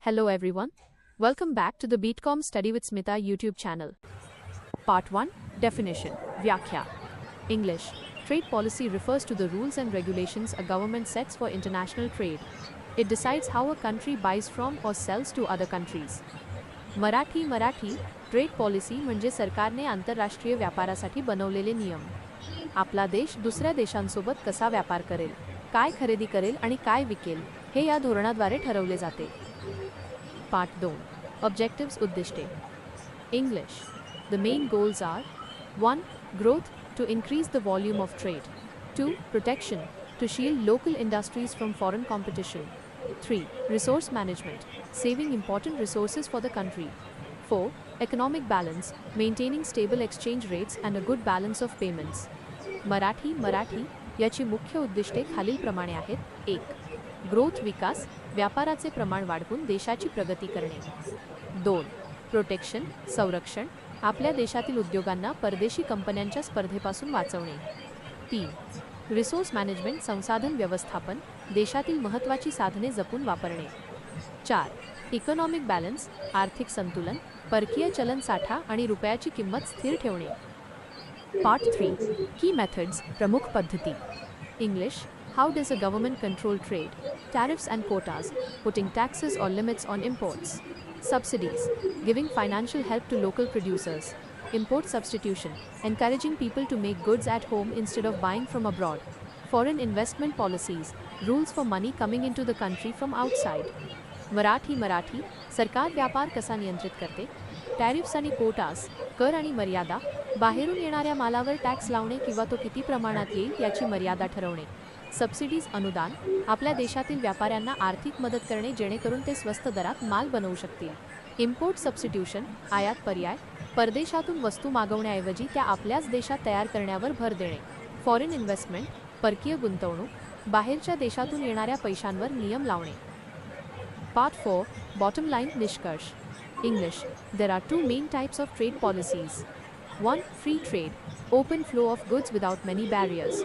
Hello everyone. Welcome back to the Beatcom Study with Smita YouTube channel. Part 1. Definition. Vyakhya. English. Trade policy refers to the rules and regulations a government sets for international trade. It decides how a country buys from or sells to other countries. Marathi. Trade policy म्हणजे सरकारने आंतरराष्ट्रीय व्यापारासाठी बनवलेले नियम. आपला देश दुसऱ्या देशांसोबत कसा व्यापार करेल, काय खरेदी करेल आणि काय विकेल हे या धोरणाद्वारे ठरवले जाते. पार्ट 2. ऑब्जेक्टिव्स उद्दिष्टे. English. The main goals are 1. Growth, to increase the volume of trade. 2. Protection, to shield local industries from foreign competition. 3. Resource management, saving important resources for the country. 4. Economic balance, maintaining stable exchange rates and a good balance of payments. Marathi याची मुख्य उद्दिष्टे खालीलप्रमाणे आहेत. 1. Growth विकास, व्यापाराचे प्रमाण वाढवून देशाची प्रगती करणे. 2. प्रोटेक्शन, संरक्षण, आपल्या देशातील उद्योगांना परदेशी कंपन्यांच्या स्पर्धेपासून वाचवणे. 3. रिसोर्स मॅनेजमेंट, संसाधन व्यवस्थापन, देशातील महत्त्वाची साधने जपून वापरणे. 4. इकॉनॉमिक बॅलन्स, आर्थिक संतुलन, परकीय चलन साठा आणि रुपयाची किंमत स्थिर ठेवणे. पार्ट 3. की मेथड्स, प्रमुख पद्धती. English. How does a government control trade? Tariffs and quotas, putting taxes or limits on imports. Subsidies, giving financial help to local producers. Import substitution, encouraging people to make goods at home instead of buying from abroad. Foreign investment policies, rules for money coming into the country from outside. Marathi. सरकार व्यापार कसा नियंत्रित करते. Tariffs आणि quotas, कर आणि मर्यादा, बाहेरून येणाऱ्या मालावर टॅक्स लावणे किंवा तो किती प्रमाणात येईल याची मर्यादा ठरवणे. सबसिडीज, अनुदान, आपल्या देशातील व्यापाऱ्यांना आर्थिक मदत करणे जेणेकरून ते स्वस्त दरात माल बनवू शकतील. इम्पोर्ट सबस्टिट्यूशन, आयात पर्याय, परदेशातून वस्तू मागवण्याऐवजी त्या आपल्याच देशात तयार करण्यावर भर देणे. फॉरेन इन्व्हेस्टमेंट, परकीय गुंतवणूक, बाहेरच्या देशातून येणाऱ्या पैशांवर नियम लावणे. पार्ट 4. बॉटम लाईन, निष्कर्ष. English. There are two main types of trade policies. 1. Free trade, open flow of goods without many barriers.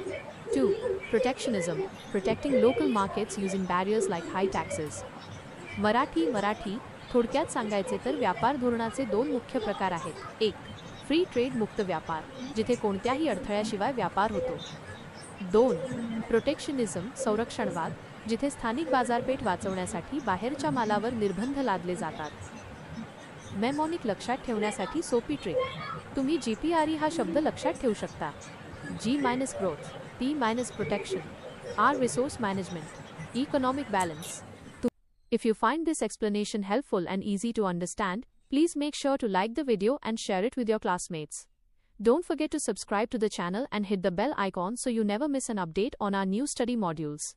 2. Protectionism, protecting local markets using barriers like high taxes. Marathi. थोडक्यात सांगायचे तर व्यापार धोरणाचे दोन मुख्य प्रकार आहेत. 1. फ्री ट्रेड, मुक्त व्यापार, जिथे कोणत्याही अडथळ्याशिवाय व्यापार होतो. 2. प्रोटेक्शनिझम, संरक्षणवाद, जिथे स्थानिक बाजारपेठ वाचवण्यासाठी बाहेरच्या मालावर निर्बंध लादले जातात. मेमॉनिक, लक्षात ठेवण्यासाठी सोपी ट्रिक. तुम्ही GPRE हा शब्द लक्षात ठेवू शकता. G- growth, P- protection, R- resource management, economic balance. If you find this explanation helpful and easy to understand, please make sure to like the video and share it with your classmates. Don't forget to subscribe to the channel and hit the bell icon so you never miss an update on our new study modules.